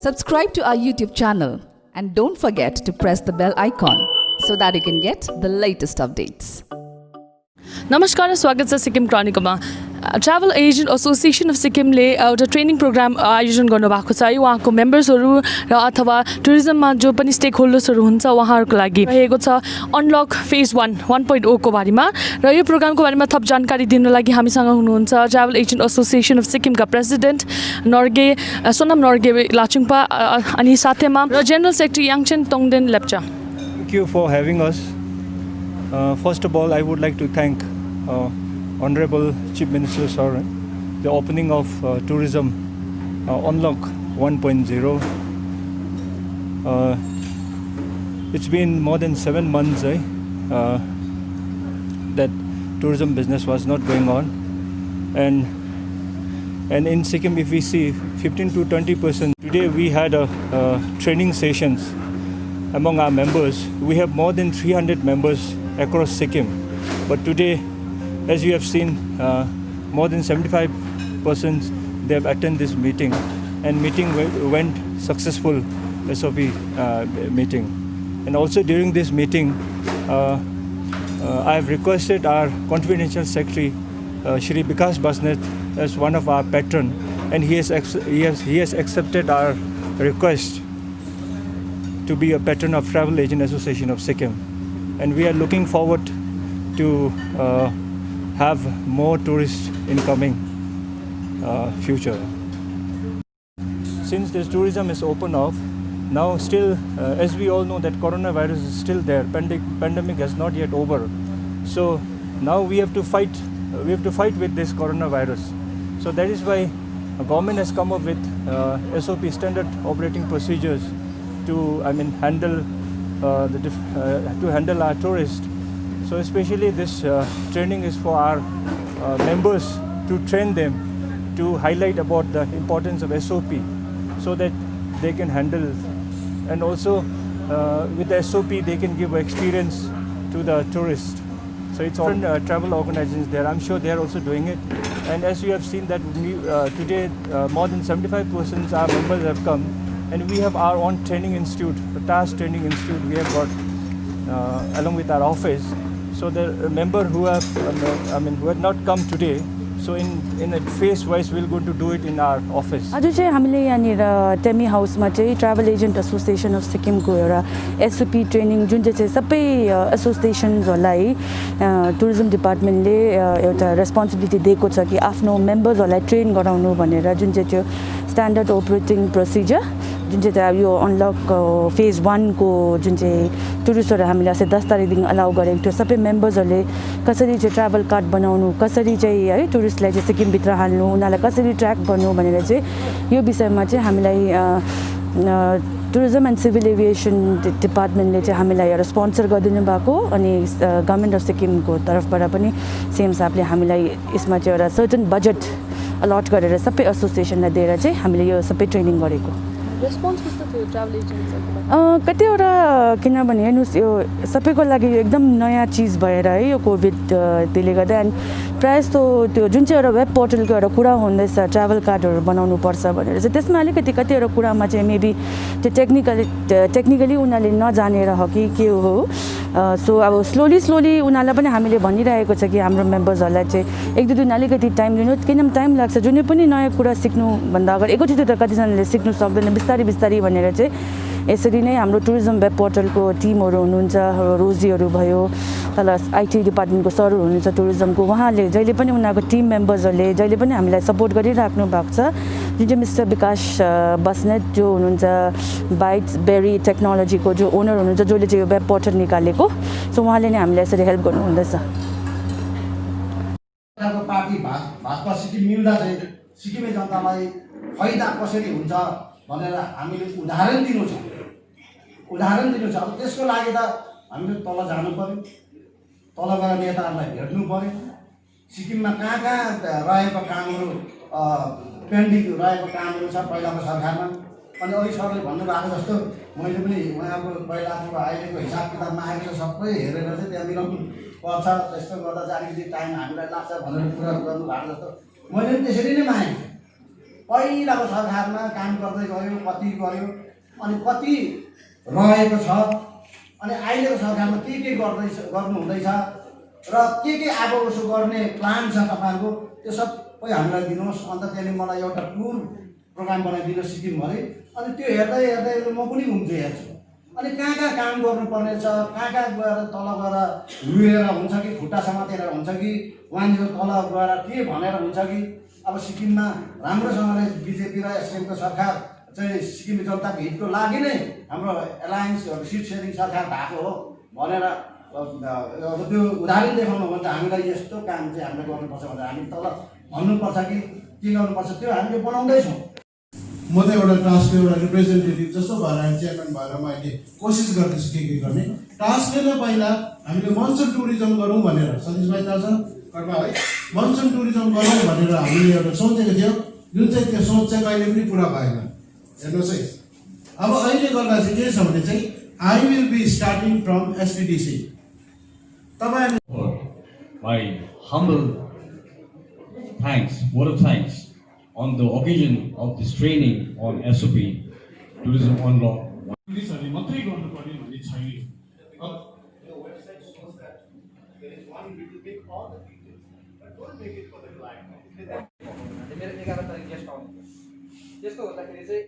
Subscribe to our YouTube channel and don't forget to press the bell icon so that you can get the latest updates. नमस्कार स्वागत छ सिक्किम क्रोनिकलमा travel agent association of सिक्किमले एउटा training programme आयोजन गर्नुभएको छ है उहाँको मेम्बर्सहरू र अथवा टुरिज्ममा जो पनि स्टेक होल्डर्सहरू हुन्छ उहाँहरूको लागि रहेको छ अनलक फेज 1.0 को बारेमा र यो प्रोग्रामको बारेमा थप जानकारी दिनको लागि हामीसँग हुनुहुन्छ ट्राभल एजेन्ट एसोसिएसन अफ सिक्किमका प्रेसिडेन्ट नर्गे सोनम नर्गे लाचुङपा अनि साथैमा र general secretary Yangchen Tongden Lepcha. Thank you for having us. First of all, I would like to thank Honorable Chief Minister Sir, the opening of tourism Unlock 1.0. It's been more than 7 months that tourism business was not going on, and in Sikkim, if we see 15 to 20%, today we had training sessions among our members. We have more than 300 members across Sikkim, but today, as you have seen, more than 75% they have attended this meeting, and meeting went successful, SOP meeting. And also during this meeting, I have requested our confidential secretary, Shri Bikas Basnet, as one of our patron, and he has accepted our request to be a patron of Travel Agent Association of Sikkim, and we are looking forward to have more tourists in coming future. Since this tourism is open off, now still, as we all know that coronavirus is still there, pandemic has not yet over. So now we have to fight with this coronavirus. So that is why the government has come up with SOP, standard operating procedures, to handle our tourists. So especially this training is for our members, to train them, to highlight about the importance of SOP so that they can handle, and also with the SOP they can give experience to the tourist. So it's all travel organizations there. I'm sure they are also doing it. And as you have seen that today more than 75% our members have come, and we have our own training institute, the TAS Training Institute we have got along with our office. So the member who have who had not come today, so in a phase wise we're going to do it in our office. आज चाहिँ हामीले यहाँनिर टेमी हाउसमा चाहिँ travel agent association of सिक्किमको एउटा SOP training जुन चाहिँ सबै एसोसिएसन्सहरूलाई टुरिज्म डिपार्टमेन्टले एउटा रेस्पोन्सिबिलिटी दिएको छ कि आफ्नो मेम्बर्सहरूलाई ट्रेन गराउनु भनेर, जुन चाहिँ त्यो स्ट्यान्डर्ड अपरेटिङ प्रोसिजर जुन चाहिँ यो अनलक फेज 1 को जुन चाहिँ टुरिस्टहरू हामीले अस्ति 10 तारिकदेखि अलाउ गरेको थियो, सबै मेम्बर्सहरूले कसरी चाहिँ ट्राभल कार्ड बनाउनु, कसरी चाहिँ है टुरिस्टलाई चाहिँ सिक्किमभित्र हाल्नु, उनीहरूलाई कसरी ट्र्याक गर्नु भनेर चाहिँ यो विषयमा चाहिँ हामीलाई टुरिज्म एन्ड सिभिल एभिएसन डिपार्टमेन्टले चाहिँ हामीलाई एउटा स्पोन्सर गरिदिनु भएको, अनि गभर्मेन्ट अफ सिक्किमको तर्फबाट पनि सेम हिसाबले हामीलाई यसमा चाहिँ एउटा सर्टन बजेट अलट गरेर सबै एसोसिएसनलाई दिएर चाहिँ हामीले यो सबै ट्रेनिङ गरेको. रेस्पोन्स कस्तो थियो ट्राभल एजेन्टहरूको? कतिवटा किनभने हेर्नुहोस् यो सबैको लागि यो एकदम नयाँ चिज भएर है यो कोभिड त्यसले गर्दा, अनि प्रायः जस्तो त्यो जुन चाहिँ एउटा वेब पोर्टलको एउटा कुरा हुँदैछ ट्राभल कार्डहरू बनाउनु पर्छ भनेर चाहिँ, त्यसमा अलिकति कतिवटा कुरामा चाहिँ मेबी त्यो टेक्निकली उनीहरूले नजानेर हो कि के हो. सो अब स्लोली उनीहरूलाई पनि हामीले भनिरहेको छ कि हाम्रो मेम्बर्सहरूलाई चाहिँ 1-2 दिन अलिकति टाइम दिनु, किनभने टाइम लाग्छ. जुनै पनि नयाँ कुरा सिक्नुभन्दा अगाडि एकैचोटि त कतिजनाले सिक्नु सक्दैन, बिस्तारै भनेर चाहिँ यसरी नै हाम्रो टुरिज्म वेब पोर्टलको टिमहरू हुनुहुन्छ, रोजीहरू भयो, तल आइटी डिपार्टमेन्टको सरहरू हुनुहुन्छ टुरिज्मको, उहाँहरूले जहिले पनि उनीहरूको टिम मेम्बर्सहरूले जहिले पनि हामीलाई सपोर्ट गरिराख्नु भएको छ. जुन चाहिँ मिस्टर विकास बस्नेत जो हुनुहुन्छ बाइट्स बेरी टेक्नोलोजीको जो ओनर हुनुहुन्छ, जसले चाहिँ यो वेब पोर्टल निकालेको, सो उहाँले नै हामीलाई यसरी हेल्प गर्नुहुँदैछ. पार्टी भाजपा सिक्किम मिल्दा चाहिँ सिक्किमे जनतालाई फाइदा कसरी हुन्छ भनेर हामीले उदाहरण दिनु छ. अब त्यसको लागि त हामीले तल जानु पर्यो, तल गएर नेताहरूलाई भेट्नु पर्यो, सिक्किममा कहाँ रहेको कामहरू पेन्डिङ रहेको कामहरू छ पहिलाको सरकारमा. अनि अघि सरले भन्नुभएको जस्तो मैले पनि उहाँको पहिलाको अहिलेको हिसाब किताबमा आएको सबै हेरेर चाहिँ त्यहाँ मिलाउनु पर्छ. त्यस्तो गर्दा चाहिँ अलिकति टाइम हामीलाई लाग्छ भनेर कुरा गर्नुभएको जस्तो मैले पनि त्यसरी नै मागेको छु. पहिलाको सरकारमा काम गर्दै गयो, कति गयो, अनि कति रहेको छ, अनि अहिलेको सरकारमा के गर्दैछ गर्नु हुँदैछ र के अब उसो गर्ने प्लान छ तपाईँहरूको, त्यो सबै हामीलाई दिनुहोस्। अन्त त्यसले मलाई एउटा टुर प्रोग्राम बनाइदिनुहोस् सिक्किमभरि। अनि त्यो हेर्दै हेर्दै म पनि घुम्छु, हेर्छु। अनि कहाँ काम गर्नुपर्ने छ, कहाँ गएर तल गएर लुएर हुन्छ कि खुट्टा समातेर हुन्छ कि वहाँनिर तल गएर के भनेर हुन्छ कि अब सिक्किममा राम्रोसँगले बिजेपी र एसडिएमको सरकार चाहिँ सिक्किमे जनताको हितको लागि नै हाम्रो एलायन्स सिट सेयरिङ सरकार भएको हो भनेर अब त्यो उदाहरण देखाउनु भने हामीलाई यस्तो काम चाहिँ हामीले गर्नुपर्छ भनेर हामी तल भन्नुपर्छ कि के गर्नुपर्छ त्यो हामीले बनाउँदैछौँ। म त एउटा टास्कको एउटा रिप्रेजेन्टेटिभ जस्तो भएर चेयरम्यान भएर म अहिले कोसिस गर्दैछु के गर्ने। टास्कले नै पहिला हामीले मनसुन टुरिज्म गरौँ भनेर सतीश भाइ थाहा छ कर्मा है, मनसुन टुरिज्म गरौँ भनेर हामीले एउटा सोचेको थियो, जुन चाहिँ त्यो सोच चाहिँ कहिले पनि पुरा भएन। हेर्नुहोस् है, अब अहिले गर्दा चाहिँ के छ भने चाहिँ I will be starting from STDC. तपाईँहरूले my humble thanks, word of thanks on the occasion of this training on SOP, Tourism on Law. पुलिसहरूले मात्रै गर्नुपर्ने भन्ने छैन। मेरो 11 तारिक गेस्ट आउने त्यस्तो हुँदाखेरि चाहिँ